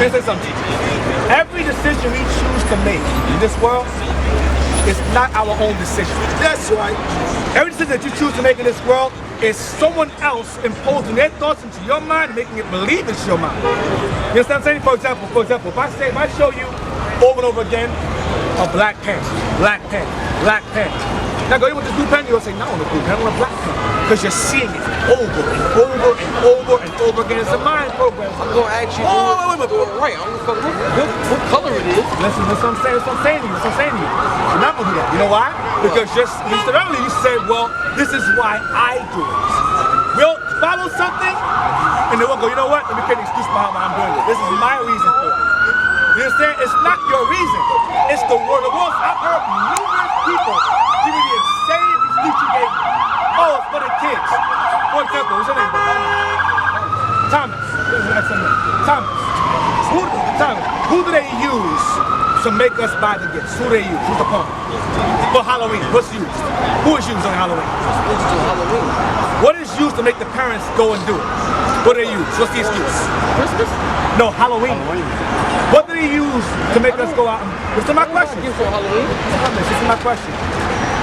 me say something. Every decision we choose to make in this world is not our own decision. That's right. Every decision that you choose to make in this world is someone else imposing their thoughts into your mind and making it believe it's your mind. You understand what I'm saying? For example, if I show you over and over again a black pen, black pen, black pen. Now go, you want this blue pen? You'll say, no, I want a blue pen, I want a black pen. Because you're seeing it over and over and over and over again. It's a mind program. I'm going to ask you, right, I'm going to what color it is. Listen, that's what I'm saying. That's what I'm saying to you. That's what I'm saying to you. You're not going to do that. You know why? Because earlier you said, well, this is why I do it. We'll follow something, and then we'll go, you know what? Let me get an excuse behind why I'm doing it. This is my reason for it. You understand? It's not your reason. It's the word of God. I've heard numerous people give me the same excuse you gave me. Oh, it's for the kids. For example, what's your name? Thomas. Thomas. Who do they use to make us buy the gifts? Who do they use? Who's the pawn? For Halloween, what's used? Who is used on Halloween? What is used to make the parents go and do it? What do they use? What's the excuse? Christmas? No, Halloween. What do they use to make us go out? This is my question. This is my question.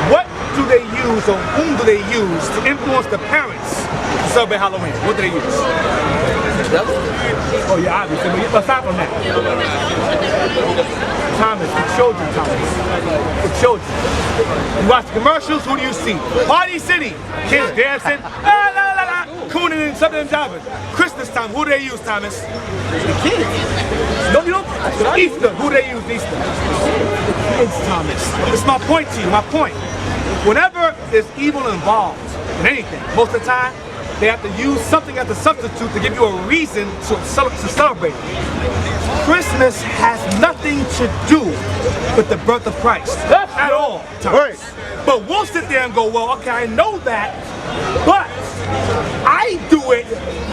What do they use, or whom do they use to influence the parents to celebrate Halloween? What do they use? Oh yeah, obviously, but aside from that. Thomas, the children, Thomas. The children. You watch the commercials, who do you see? Party City, kids dancing, la la la la, cooning and something and jobbing. Christmas time, who do they use, Thomas? The kids. No, you don't. Easter, who do they use Easter? It's Thomas. It's my point to you, my point. Whenever there's evil involved in anything, most of the time, they have to use something as a substitute to give you a reason to celebrate. Christmas has nothing to do with the birth of Christ at all. Right. But we'll sit there and go, well, okay, I know that, but I do it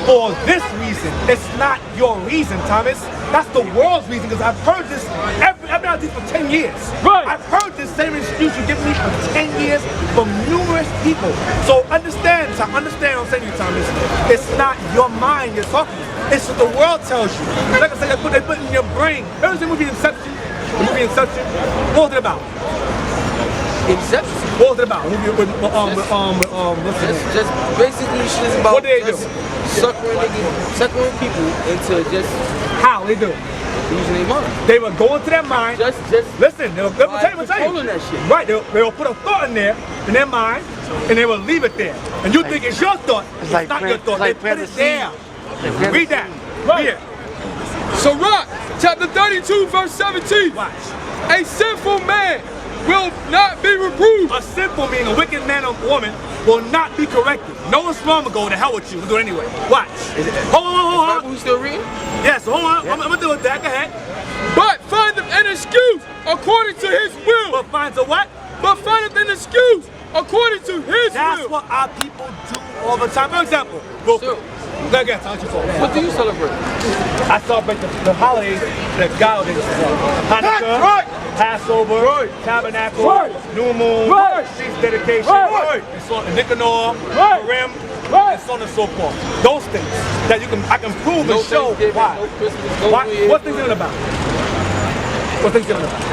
for this reason. It's not your reason, Thomas. That's the world's reason, because I've heard this, I've been out this for 10 years. Right. I've heard this same excuse you give me for 10 years from numerous people. So understand what I'm saying to you, Thomas. It's not your mind you're talking. It's what the world tells you. Like I said, they put in your brain. Remember the movie Inception? The movie Inception? What was it about? Inception? What was it about? What's the name? Just basically shit is about what did they do? suckering people into just how they do it. Using their mind. They will go into their mind. Just listen. They'll tell you. That shit. Right. They'll put a thought in there, in their mind, and they will leave it there. And you think it's your thought. It's like not your thought. They put it there. Read that. Right. Here. Sirach, chapter 32, verse 17. Watch. A sinful man will not be reproved. A sinful meaning, a wicked man or woman will not be corrected. No one's wrong to go to hell with you. We'll do it anyway. Watch. Hold on. We still reading? Yes, hold on. Yeah. I'm gonna do it. Go ahead. But findeth an excuse according to his will. But finds a what? But findeth an excuse according to his will. That's what our people do all the time. For example, go again. What do you celebrate? I celebrate the holidays that God did. Hanukkah, Passover, Tabernacle, New Moon, Feast Dedication, and so on, Nicanor, Purim, and so on and so forth. Those things that I can prove and show why. What's Thanksgiving about? What's Thanksgiving about?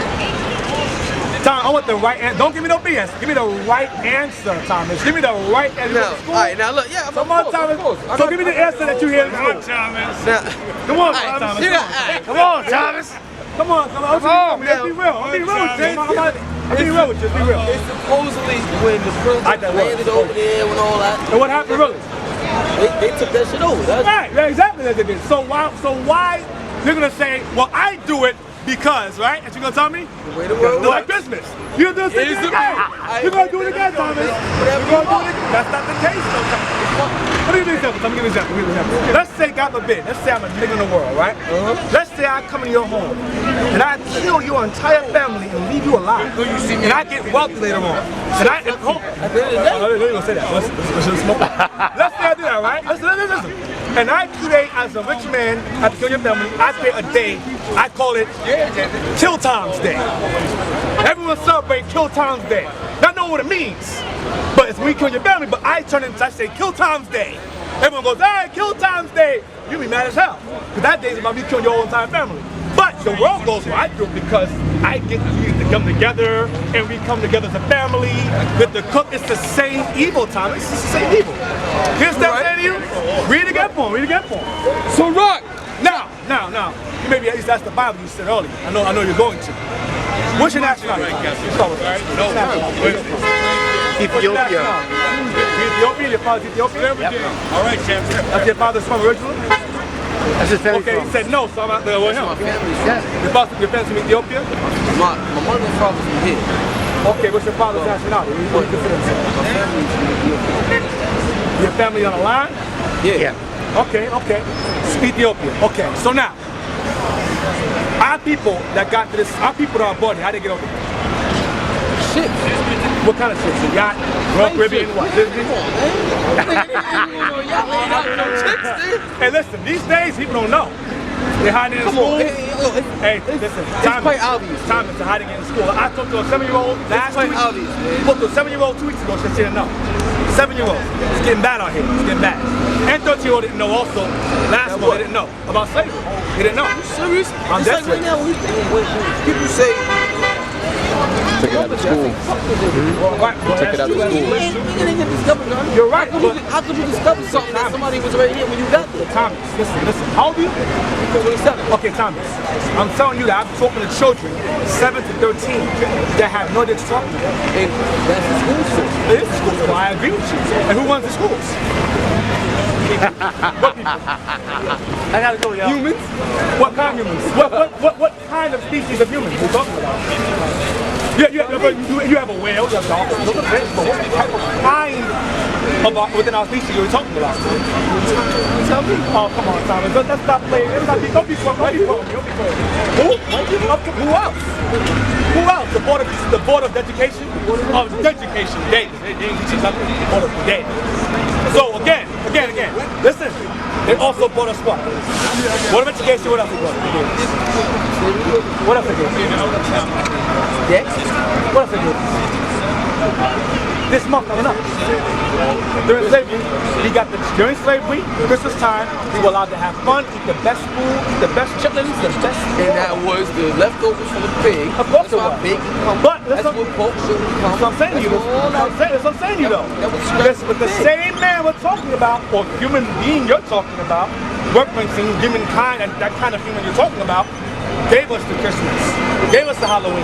Tom, I want the right answer. Don't give me no BS. Give me the right answer, Thomas. Give me the right answer. Now, all right, now look, yeah. Come on, Thomas. So give me the answer that you hear. Come on, Thomas. Come on, Thomas. Come on, Thomas. Come on. Let's be real. I'll be real with you. Be real. It's supposedly when the president landed over there and all that. And what happened really? They took that shit over. Right, yeah, exactly that they did. So why you're gonna say, well, I do it because, right? And you gonna tell me? The way the world works. Like Christmas. You're gonna do it again. You're gonna do it again, Thomas. You're gonna do it again. That's not the case, though. Let me give you an example. Let me give you an example. Let's say, God forbid, let's say I'm a nigga in the world, right? Let's say I come in your home and I kill your entire family and leave you alive. And I get wealthy later on. And I at home. You're gonna say that. Let's smoke. Let's say I do that, right? Listen. And I create, as a rich man, I kill your family. I create a day. I call it Kill Tom's Day. Everyone celebrate Kill Tom's Day. Not knowing what it means, but it's when you kill your family. But I turn it into, I say Kill Tom's Day. Everyone goes, hey, kill times day. You be mad as hell. Because that day's about you killing your whole entire family. But the world goes, well, I do it because I get you to come together and we come together as a family with the cook. It's the same evil, Thomas. It's the same evil. Here's that saying to you? Read it again for him. Read it again for him. So rock. Now. You maybe at least that's the Bible you said earlier. I know you're going to. What's your nationality? Ethiopia. Ethiopia? Your father's Ethiopian? Yep. All right, champ. That's your father's from originally? That's his family. Okay, he said no, so I'm out there with him. My family. Your family's from Ethiopia? My mother and father's from here. Okay, what's your father's nationality? What do you consider himself? My family's from Ethiopia. Your family on the line? Yeah. Okay. Ethiopia. Okay, so now, our people that got to this, our people that are born here, how they get over here? Shit. What kind of shit? So yacht, Royal Caribbean, what? Disney? Hey, listen, these days people don't know. They're hiding in school. Hey, listen, it's quite obvious. Thomas, they're hiding in school. I talked to a 7-year-old last week. It's quite obvious, man. Spoke to a 7-year-old 2 weeks ago, she didn't know. 7-year-old. It's getting bad out here. It's getting bad. And 13-year-old didn't know also. Last one, they didn't know about slavery. They didn't know. Serious? I'm it's like desperate. right now when people say Took it out of school. Took it out of school. we didn't get discovered, John. You're right, How could you discover something that somebody was right here when you got there? Thomas, listen. How old are you? 27. Okay, Thomas. I'm telling you that I'm talking to children 7 to 13 that have no idea what you're talking about. And that's the school system. It is the school, so I agree with you. And who runs the schools? What people? I gotta go, y'all. Humans? What kind of humans? What kind of species of humans are you talking about? You have a whale, you have dolphins, those are fish, but what type of kind within our species are you talking about? Tell me. Oh, come on, Thomas. Let's stop playing. Don't be funny. Who else? Who else? The Board of Education? Of Education. They teach us the Board of Education. So again. Listen. They also brought us what? Board of Education. What else they brought? What else they did? What else they did? This month coming up. During slavery, during slavery, Christmas time, we were allowed to have fun, eat the best food, eat the best chitlins, the best. And that was the leftovers from the pig. Of course it was. Bacon comes. But that's what pork should come. That's what I'm saying to you. That's what I'm saying to you though. But the same man we're talking about, or human being you're talking about, workmanship, humankind, and that kind of human you're talking about, gave us the Christmas, gave us the Halloween,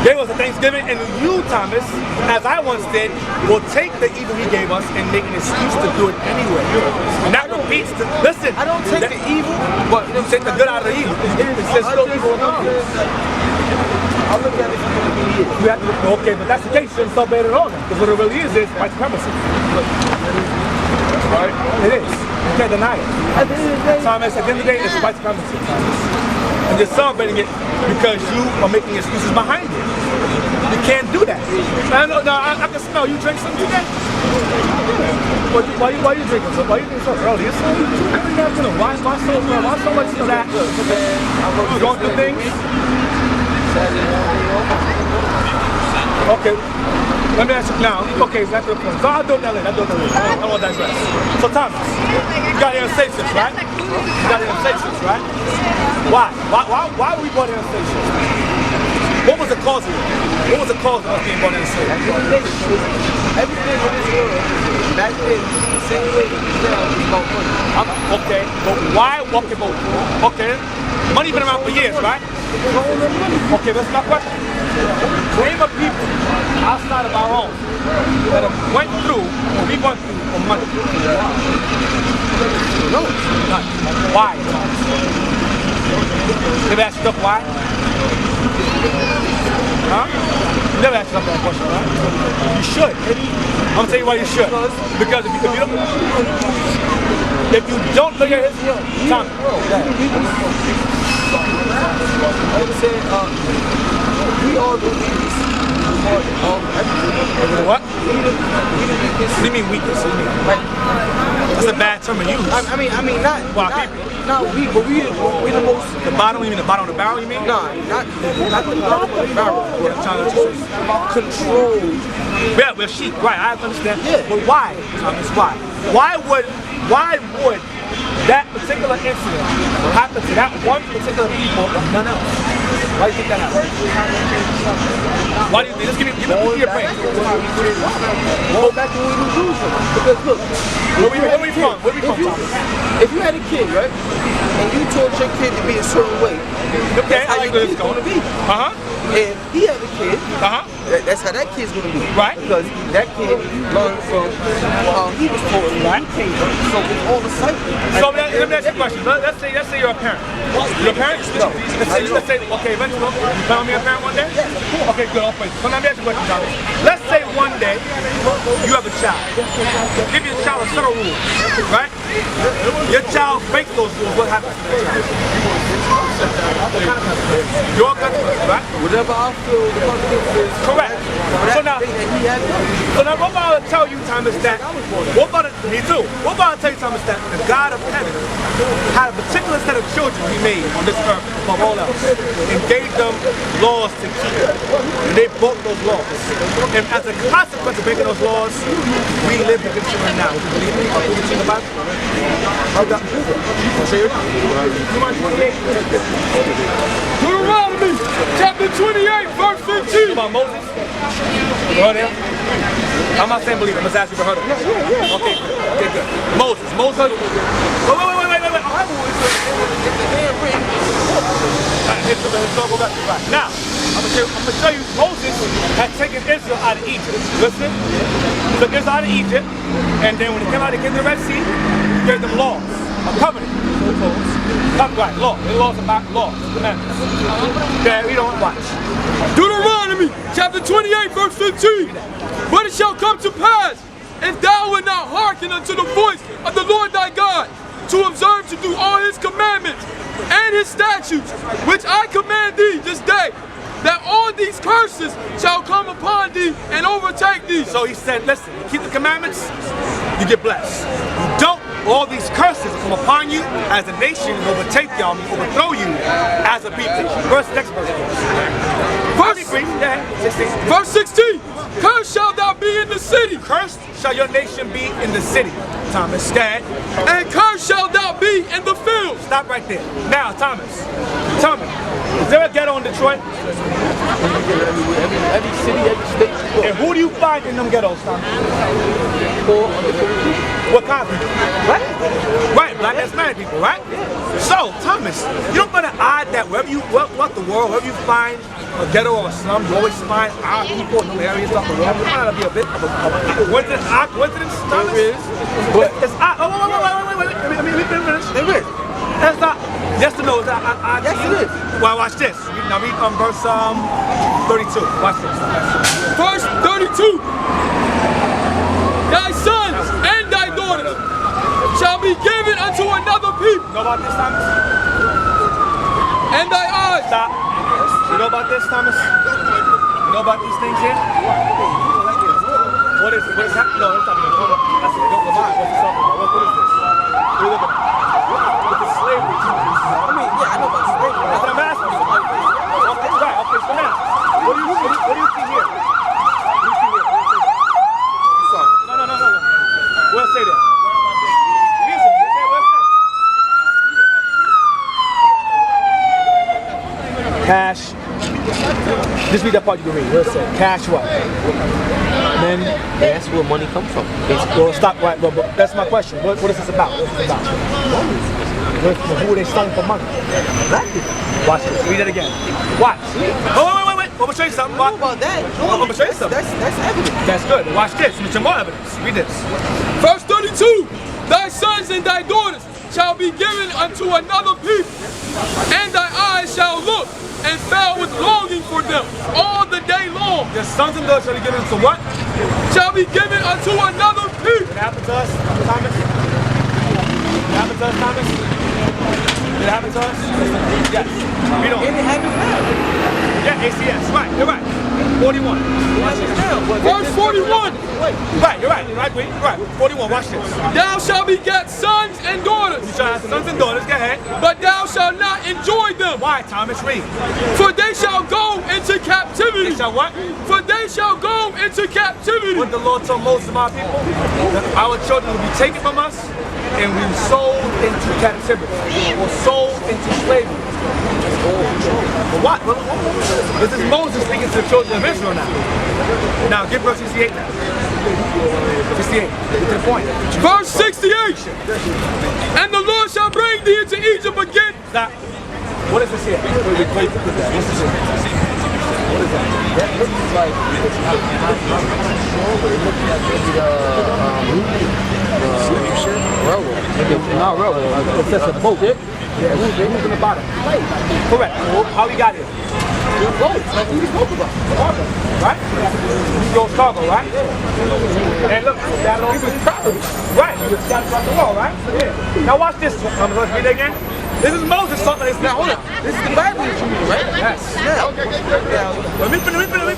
gave us the Thanksgiving, and you, Thomas, as I once did, will take the evil he gave us and make an excuse to do it anyway. And that repeats to, listen. I don't take the evil, but you take the good out of the evil. It's still evil around you. I look at it from the year. You have to, okay, but that's the case. You shouldn't celebrate it all then. Because what it really is white supremacy. Right? It is. You can't deny it. At the end of the day, Thomas, at the end of the day, it's white supremacy, Thomas. And you're celebrating it because you are making excuses behind it. You can't do that. I can smell you drink something today. Why you drinking so? Why you drinking so early? It's so afternoon. Why so much of that? You going through things? Okay. Let me ask you now. Okay, that's the point. So I'll do that later. I don't want that dress. So Thomas, you got here in stations, right? You got here in stations, right? Why? Why were we born here in stations? What was the cause of it? What was the cause of us being born in the stations? everything in this world, back then, the same way that you sell is about money. Okay, but why? Okay, money been around for years, right? Okay, that's my question. Name of people outside of our own that have went through what we went through for money. No, none. Why? Never asked yourself why? Huh? You never asked yourself that question, right? You should. I'm gonna tell you why you should. Because if you don't look at history, Tom. I would say we all believe everything What? What do you mean weakness? What do you mean? That's a bad term to use. I mean, not weak, but we the most. The bottom? You mean the bottom of the barrel? You mean? Nah, not the bottom of the barrel. Yeah, I'm trying to say. Controlled. Yeah, we're sheep, right? I understand. Yeah. But why, Thomas? Why? Why would that particular incident happen to that one particular people and none else? Why do you think that happened? Why do you think? Just give me your brain. Go back to when we lose them. Because look, Where we from? Where we from, Thomas? if you had a kid, right, and you told your kid to be a certain way, Okay, that's how I like your where kid's it's going. gonna be. And he had a kid, that's how that kid's gonna be. Right. Because that kid learned from how he was told to Right. So it's all the cycle. So let me ask you a question. Let's say you're a parent. You're a parent? No. Let's say, okay, eventually, you plan on being a parent one day? Yeah. Okay, good. I'll play. So let me ask you a question, Thomas. Let's say one day you have a child. Give your child a set of rules, right? Your child breaks those rules. What happens to the child? Your consequence, right? Whatever I feel the consequence is. Correct. So now, what about I tell you, Thomas, that, me too, what about I tell you, Thomas, that the God of heaven had a particular set of children he made on this earth above all else and gave them laws to keep. And they broke those laws. And as a consequence of breaking those laws, we live in this right now. Would you believe me? I'll prove it to you in the Bible. I'll show you. Deuteronomy chapter 28, verse 15. About Moses? You heard him? I'm not saying believe him. I'm just asking if you heard him. Okay, good. Moses. Wait. Right. Now, I'm gonna show you Moses had taken Israel out of Egypt. Listen? He took Israel out of Egypt, and then when they came out, they came to the Red Sea, he gave them laws, a covenant. Right, law. The laws about laws, commandments. That we don't watch. Deuteronomy chapter 28, verse 15. But it shall come to pass, if thou wilt not hearken unto the voice of the Lord thy God, to observe to do all his commandments and his statutes, which I command thee this day, that all these curses shall come upon thee and overtake thee. So he said, listen, you keep the commandments, you get blessed. You don't, all these curses come upon you as a nation and overtake y'all, overthrow you as a people. Next verse. Verse 16. Cursed shalt thou be in the city. Cursed shall your nation be in the city, Thomas. Dad. And cursed shalt thou be in the field. Stop right there. Now, Thomas, tell me, is there a ghetto in Detroit? Every city, every state. And who do you find in them ghettos, Thomas? What kind of people? Right, black Hispanic people, right? So, Thomas, you don't gotta add that wherever you, what the world, wherever you find a ghetto or a slum, you always find our people in them areas of the world. It's not to be a bit of a coincidence, Thomas? There is. But it's wait. Let me finish. There is. That's not, yes or no? Yes, it is. Well, watch this. Now read verse 32. Watch this. Verse 32. Thy sons and thy daughters shall be given unto another people. You know about this, Thomas? And thy eyes. Stop. You know about this, Thomas? You know about these things here? What is it? What is happening? No, that's not the Torah. That's the Book of Mine. What's it talking about? What is this? What are you looking at? This is slavery. I mean, yeah, I know about slavery. That's what I'm asking you. Okay, right. Okay, so now, what do you see here? What do you see here? Sorry. No. We'll say that. Listen, we'll say. Cash. Just read that part you can read. We'll say cash what? Men. That's where money comes from. Well, stop right, bro. That's my question. What is this about? What's this about? Who are they selling for money? Exactly. Watch this. Read it again. Watch. Oh, wait. I'm gonna show you something. What about that? I'm gonna show you something. That's evidence. That's good. Watch this. Let me show more evidence. Read this. Verse 32. Thy sons and thy daughters shall be given unto another people, and thy eyes shall look and fell with longing for them all the day long. Your sons and daughters shall be given to what? Shall be given unto another people. It happened to us, Thomas? It happened to us, Thomas? Did it happen to us? Yes. We don't. And it happens now. Yeah, ACS. Right. You're right. 41. Verse 41. Right, you're right. Wait, right. 41, watch this. Thou shalt beget sons and daughters, You shall have sons and daughters, go ahead. but thou shalt not enjoy them. Why, Thomas? Read. For they shall go into captivity. They shall what? For they shall go into captivity. What the Lord told Moses of our people? That our children will be taken from us and we will sold into captivity or sold into slavery. But what? This is Moses speaking to the children of Israel now. Now, give verse 68 now. 68. Get to the point. Verse 68. And the Lord shall bring thee into Egypt again. Stop. What is this here? What's this here? What is that? That looks like railroad. Not railroad. It's just a boat. Yeah, who's in the bottom? Correct. How we got here? Boat. Like we spoke about. Cargo. Right? We go cargo, right? And look, that on was property. Right. You just got across the wall, right? Yeah. Now watch this. Let's read it again. This is Moses talking. Now hold on. This is the Bible that you read, right? Yes. Now, Let me finish. now, Let me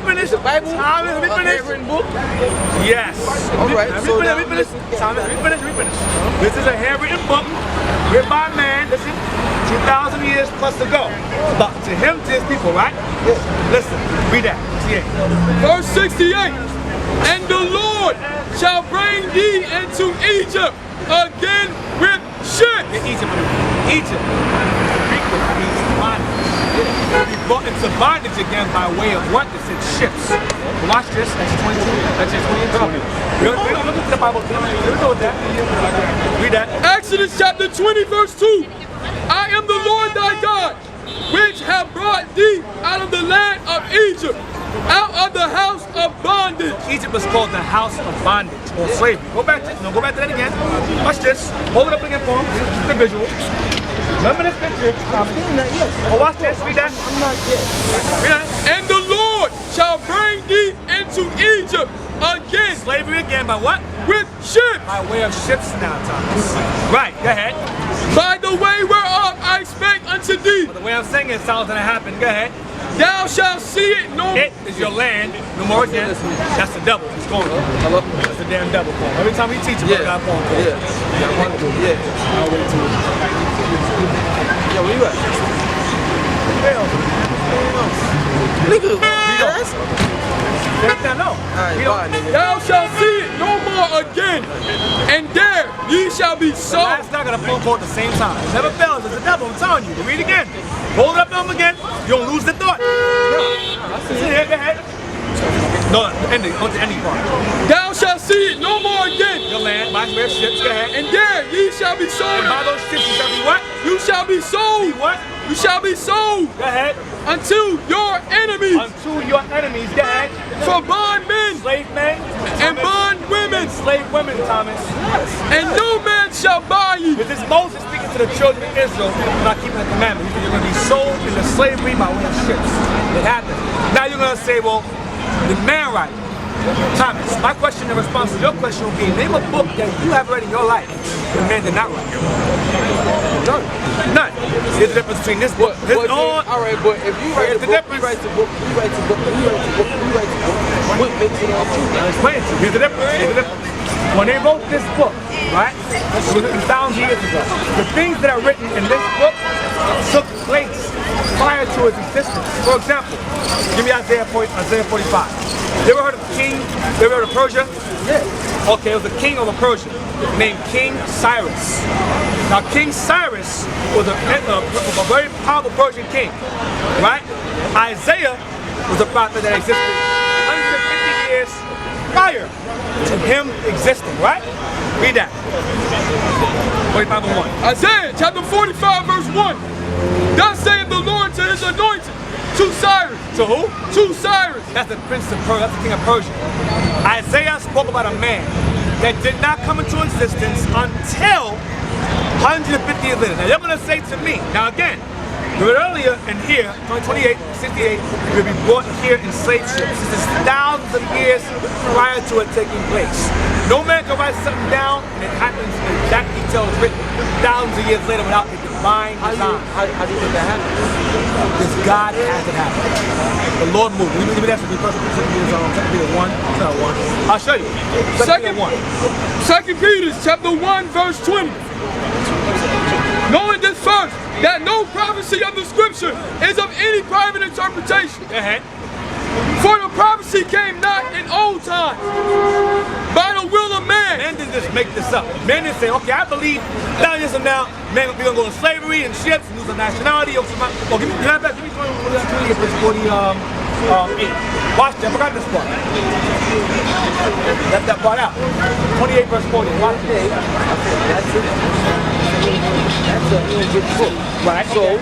finish. the Bible, Thomas, let me a finish. handwritten book. Yes. All right. Let So me now, finish. Thomas, let me finish. This is a handwritten book written by man. Listen, 2,000 years plus to go. But to him, to his people, right? Listen, read that. 68. Verse 68. And the Lord shall bring thee into Egypt again with ships. In Egypt. Greek word means bondage. Be brought into bondage again by way of what? It's in ships. Watch this. That's 22. That's just 20. We don't look into the Bible. We know that. Read that. Exodus chapter 20 verse 2. I am the Lord thy God, which have brought thee out of the land of Egypt, out of the house of bondage. Egypt was called the house of bondage or slavery. Go back to that again. Watch this. Hold it up again for him. This is the visual. Remember this picture. Oh, watch this. Read that. I'm not yet. Read that. And the Lord shall bring thee into Egypt again. Slavery again by what? With ships. By way of ships now, Thomas. Right. Go ahead. By the way whereof I spake unto thee. The way I'm saying it sounds gonna happen. Go ahead. Thou shalt see it no more. It is your land. No more again. That's the devil. He's going. Hello? That's the damn devil. Every time we teach him, we got a phone call. Yeah. I'll wait till Yo, where you at? Nigga, yes? No. Alright, bye, nigga. Thou shalt see it no more again. And there ye shall be sold. That's not gonna phone call at the same time. It never fails. It's the devil. I'm telling you. Read again. Hold it up on him again. You don't lose the thought. Sit here. Go ahead. No, the ending. On the ending part. Thou shalt see it no more again. Your land, by where ships. Go ahead. And there ye shall be sold. And by those ships, you shall be what? You shall be sold. What? You shall be sold Go ahead. unto your enemies. Unto your enemies. Go ahead. For bondmen Slave men and bond women. slave women, Thomas. And no man shall buy you. This is Moses speaking to the children of Israel, not keeping the commandment. He said, you're going to be sold into slavery by way of ships. It happened. Now you're going to say, well, the man right. Thomas, my question in response to your question will be, name a book that you have read in your life the man did not write. None. There's a difference between this book. Alright, but if you write the book, you write the book, what makes it all true? I'll explain it to you. Here's the difference. When they wrote this book, right, it was written 1,000 years ago. The things that are written in this book took place prior to its existence. For example, give me Isaiah 45. You ever heard of king? You ever heard of Persia? Yeah. Okay, it was a king of Persia named King Cyrus. Now, King Cyrus was a very powerful Persian king, right? Isaiah was a prophet that existed 150 years prior to him existing, right? Read that. 45:1. Isaiah chapter 45 verse 1. Thus saith the Lord to his anointed, to Cyrus. To who? To Cyrus. That's the prince of Persia, that's the king of Persia. Isaiah spoke about a man that did not come into existence until 150 years later. Now you're going to say to me, now again, you read earlier in here, 28, 68, you'll be brought here in slave ships. This is thousands of years prior to it taking place. No man can write something down and it happens in exact detail is written thousands of years later without it divine design. How do you think that happened? Because God has it happen. The Lord moved. Let me ask you first. 2 Peter 1. I'll show you. 2 Peter chapter 1 verse 20. Knowing this first, that no prophecy of the scripture is of any private interpretation. For the prophecy came not in old times by the will of man. Men didn't just make this up. Men didn't say, okay, I believe 1,000 years from now, men we're gonna go into slavery and ships and lose our nationality. Give me 28 verse 48. Watch that. I forgot this part. Left that part out. 28 verse 40. Watch it. That's a good book. Right. So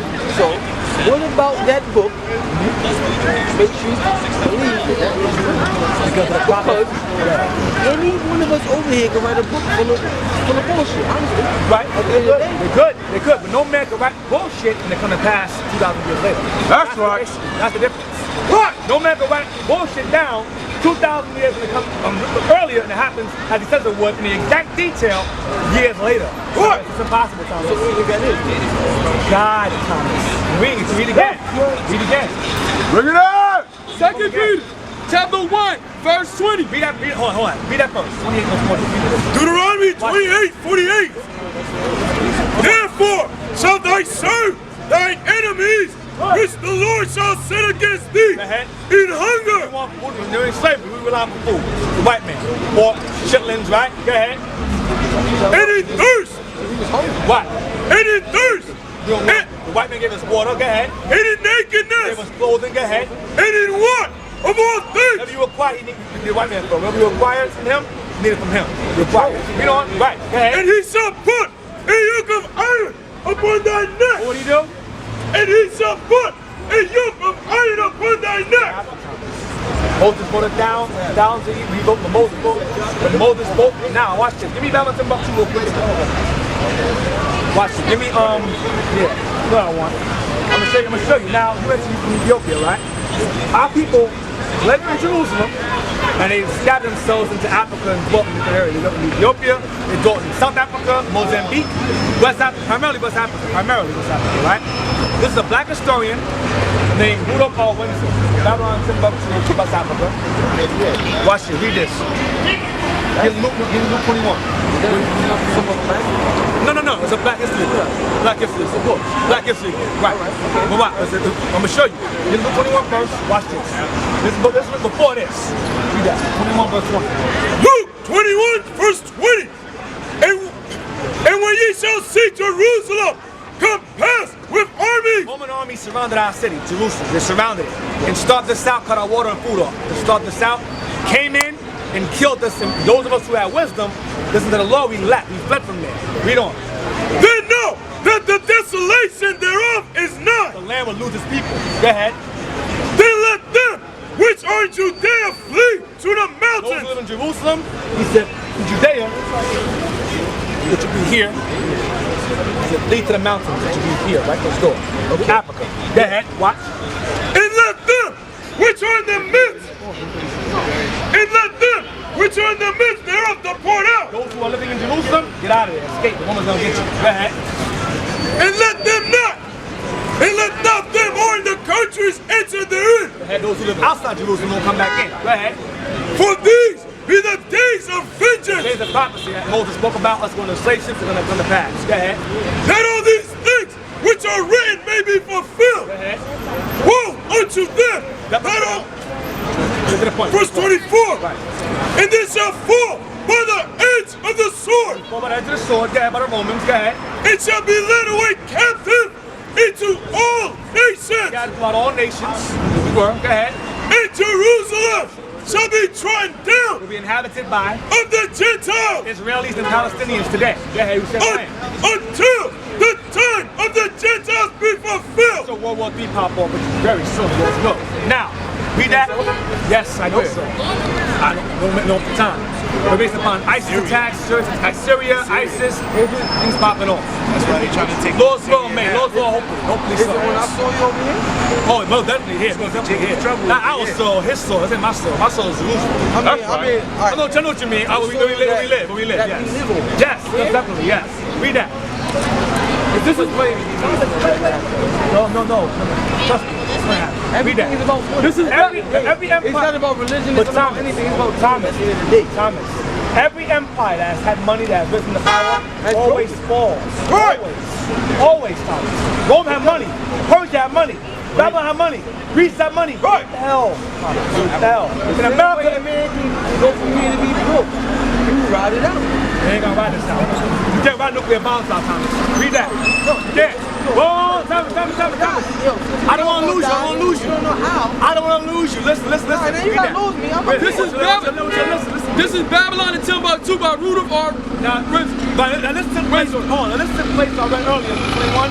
what about that book makes you believe that? Because any one of us over here can write a book full of bullshit. Honestly. Right. They could. But no man can write bullshit and they come to pass 2,000 years later. That's right. That's the difference. What? No man can write bullshit down 2,000 years and it comes earlier and it happens as he says it would in the exact detail years later. What? It's impossible, Thomas. So what do you think that is? God, Thomas. Read again. Read again. Bring it up! 2 Peter chapter 1 verse 20. Read that. Hold on. Read that first. 28 verse 40. Deuteronomy 28:48. Therefore shall thy serve thine enemies, which the Lord shall set against thee in hunger. During slavery, we rely on food. The white man. Pork, chitlins, right? Go ahead. And in thirst. What? And in thirst. The white man gave us water. Go ahead. And in nakedness. Gave us clothing. Go ahead. And in want of all things. Whatever you acquire, he needed the white man from. Whatever you acquired from him, you need it from him. You acquire. You know what? Right. Go ahead. And he shall put a yoke of iron upon thy neck. What do you do? And he shall put a yoke of iron upon thy neck. Moses put it down to you. We vote for Moses. Moses spoke. Now watch this. Give me Balance and Buck 2 real quick. Watch it. Give me what I want. I'm gonna show you. Now you went to Ethiopia, right? Our people led in Jerusalem and they scattered themselves into Africa and different areas. They go to Ethiopia, they go to South Africa, Mozambique, primarily West Africa, right? This is a black historian named Rudolph Winston, Babylon, Timbuktu, West Africa. Watch it, read this. Get Luke 21. No, it's a black history book. Black history, it's a book. Black history book, right. But what? I'm gonna show you. Get Luke 21 first, watch this. This was before this. Read that, 21 verse 20. Luke 21 verse 20. And when ye shall see Jerusalem compassed with armies. Roman army surrounded our city, Jerusalem. They surrounded it. And started this out, cut our water and food off. They started this out, came in and killed us. And those of us who had wisdom, listen to the law, we left. We fled from there. Read on. Then know that the desolation thereof is not. The land will lose its people. Go ahead. Then let them which are in Judea flee to the Those mountains. who live in Jerusalem, he said, in Judea, which will be here. He said, flee to the mountains, which will be here, right next door. Okay. Africa. Go ahead, watch. And let them which are in the midst. And let them which are in the midst thereof depart out. Those who are living in Jerusalem, get out of there. Escape. The woman's gonna get you. Go ahead. And let them not. And let not them who are in the countries enter therein. Go ahead. Those who live outside Jerusalem won't come back in. Go ahead. For these be the days of vengeance. There's a prophecy that Moses spoke about us going to slave ships are going to come to pass. Go ahead. That all these things which are written may be fulfilled. Go ahead. Woe unto them that all. Get to the point. Verse 24. Right. And they shall fall by the edge of the sword. Fall by the edge of the sword. Go ahead. By the Romans. Go ahead. It shall be led away captive into all nations. God brought all nations. We were. Go ahead. And Jerusalem shall be trodden down Will be inhabited by of the Gentiles Israelis and Palestinians today. Go ahead. Who said land? until the time of the Gentiles be fulfilled. So World War III pop off, which is very soon. Let's go. Now, read that. Yes, I know so. I don't know at the time. But based upon ISIS attacks, Syria, ISIS, things popping off. That's why they trying to take Lord's will, man. Lord's will, hopefully so. When I saw you over here, Oh, most definitely here. Most definitely here. Not our soul, his soul. It's in my soul. My soul is Jerusalem. I mean, I know what you mean. Where we live, yes. that we live over. Yes, most definitely, yes. Read that. This is way. No. Trust me. Everything is about money. This is every empire. It's not about religion. But It's not about Thomas, anything. It's about Thomas, at the end of the day. Thomas. Every empire that has had money, that has risen to power, That's always broken. falls. Right. Always, Thomas. Rome had money. Persia had money. Babylon had money. Greece had money. Right. What the hell? What the hell? In Same way America, a man can go from here to be broke. You ride it out. they ain't gonna ride this out. You can't ride nuclear bombs out, Thomas. Read that. Yeah. Whoa, Thomas. Yo, I don't wanna lose you. I don't wanna lose you. You don't know how. I don't wanna lose you. Listen. Nah, man, you Read gotta that. lose me. I'm This is Listen. This is Babylon and Timbuktu by Rudolph R. Now, this took place on. This took place I read earlier, 21,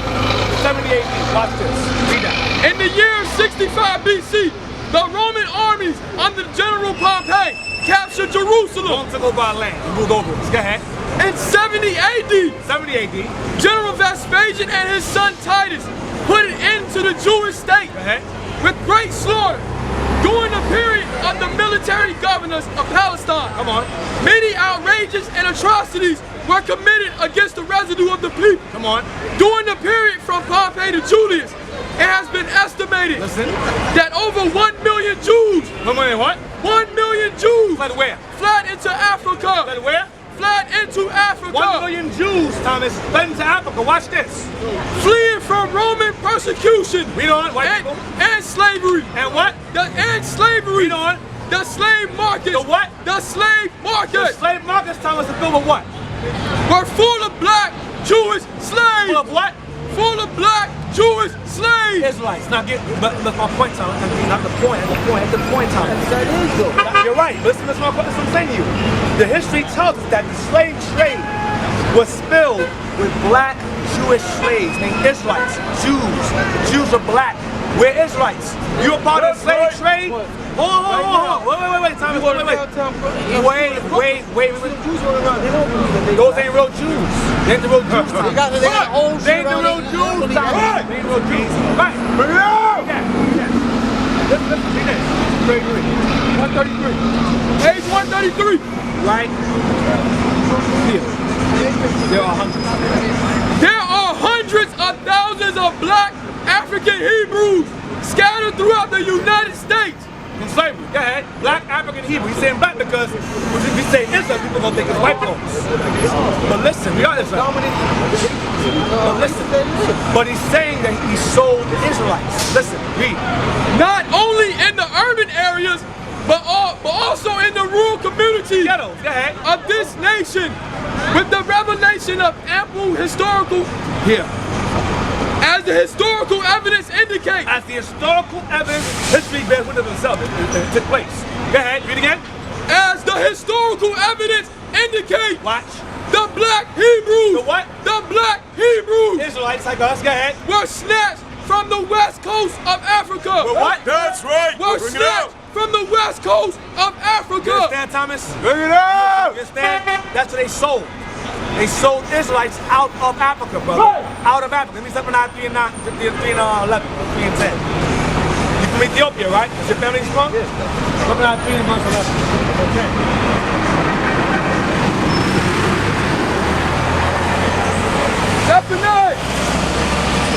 70 AD. Watch this. Read that. In the year 65 BC, the Roman armies under General Pompey captured Jerusalem. Rome took over our land. We moved over it. Go ahead. In 70 AD, 70 AD. General Vespasian and his son Titus put an end to the Jewish state Go ahead. with great slaughter. During the period of the military governors of Palestine, Come on. many outrages and atrocities were committed against the residue of the people. Come on. During the period from Pompey to Julius, it has been estimated Listen. that over 1 million Jews, Come on. What? 1 million Jews Fled where? fled into Africa. Fled where? Fled into Africa. 1 million Jews, Thomas, fled into Africa. Watch this. Fleeing from Roman persecution Read on. White and, people. and slavery. And what? And slavery. Read on. The slave markets. The what? The slave The markets slave markets, Thomas, are filled with what? were full of black Jewish slaves. Full of what? Full of black Jewish slaves. Israelites. Now get, but that's my point, Thomas. Not the point. That's the point, Thomas. That is though. You're right. Listen, that's what I'm saying to you. The history tells us that the slave trade was filled with black Jewish slaves named Israelites. Jews are black. We're Israelites. You a part of the slave trade? Hold on. Wait, Thomas. Wait. Jews all around. They don't believe that they Those ain't real Jews. They ain't the real Jews. They got old They shit ain't the around real there. Jews. They don't believe that. They ain't real Jews. Right. Listen, read that. 133. Page 133. Right? Here. There are hundreds. There are hundreds of thousands of black African Hebrews scattered throughout the United States. In slavery. Go ahead. Black African Hebrew. He's saying black because if we say Israel, people gonna think it's white folks. But listen, we are Israel. But listen. But he's saying that he sold the Israelites. Listen, read. Not only in the urban areas, but also in the rural communities Ghettos. Go ahead. of this nation, with the revelation of ample historical, Here. as the historical evidence indicates. As the historical evidence, history bears witness of itself. It took place. Go ahead. Read again. As the historical evidence indicates, Watch. the black Hebrews, The what? the black Hebrews Israelites like us. Go ahead. were snatched from the west coast of Africa. But what? That's right. Were Bring it snatched out. from the west coast of You Africa. understand, Thomas? Bring it out! You understand? That's what they sold. They sold Israelites out of Africa, brother. Out of Africa. That means 3 and 9, 3 and 11, 3 and 10. You from Ethiopia, right? Is your family from? Yes. 3 and 11. Okay. Chapter 9.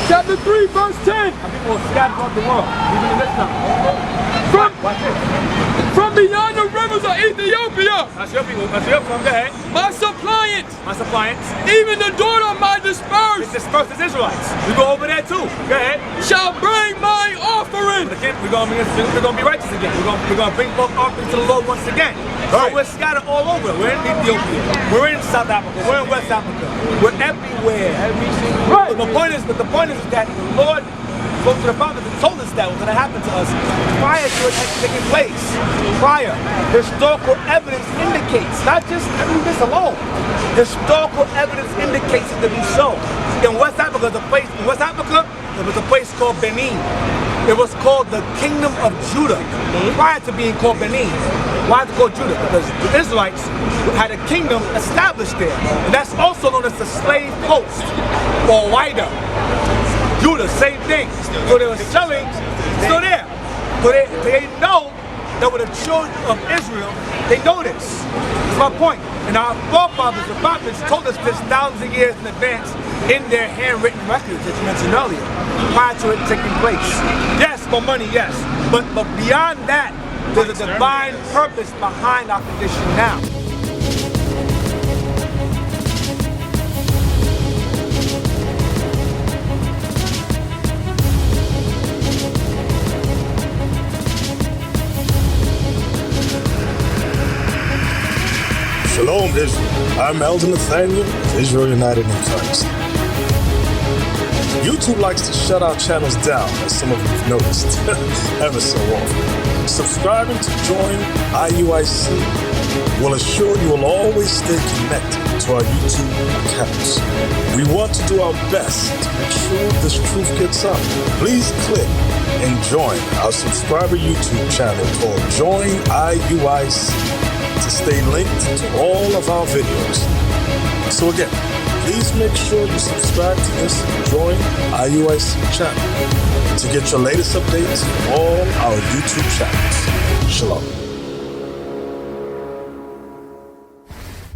Chapter 3, verse 10. People are scattered throughout the world. Even in this time. Watch it. From beyond the rivers of Ethiopia, That's your people. That's your from. Go ahead. my suppliants, My suppliants. even the daughter of my It's dispersed, dispersed as Israelites. We go over there too. Go ahead. shall bring my offering. Again, we're gonna be righteous again. We're gonna bring both offerings to the Lord once again. So we're scattered all over. We're in Ethiopia. We're in South Africa. We're in West Africa. We're everywhere. But the point is that the Lord spoke to the prophets and told us that was going to happen to us prior to it taking place. Prior, historical evidence indicates, not just this alone. Historical evidence indicates it to be so. In West Africa, there was a place called Benin. It was called the Kingdom of Judah prior to being called Benin. Why is it called Judah? Because the Israelites had a kingdom established there. And that's also known as the slave coast or wider. Judah, same thing. So they were selling, still there. So they know that were the children of Israel, they know this. That's my point. And our forefathers, the prophets, told us this thousands of years in advance in their handwritten records that you mentioned earlier, prior to it taking place. Yes, for money, yes. But beyond that, there's a divine purpose behind our condition now. Shalom, Israel. I'm Elder Nathaniel of Israel United in Christ. YouTube likes to shut our channels down, as some of you have noticed, ever so often. Subscribing to join IUIC will assure you will always stay connected to our YouTube accounts. We want to do our best to make sure this truth gets out. Please click and join our subscriber YouTube channel called Join IUIC to stay linked to all of our videos. So again, please make sure you subscribe to this Join IUIC channel to get your latest updates from all our YouTube channels. Shalom.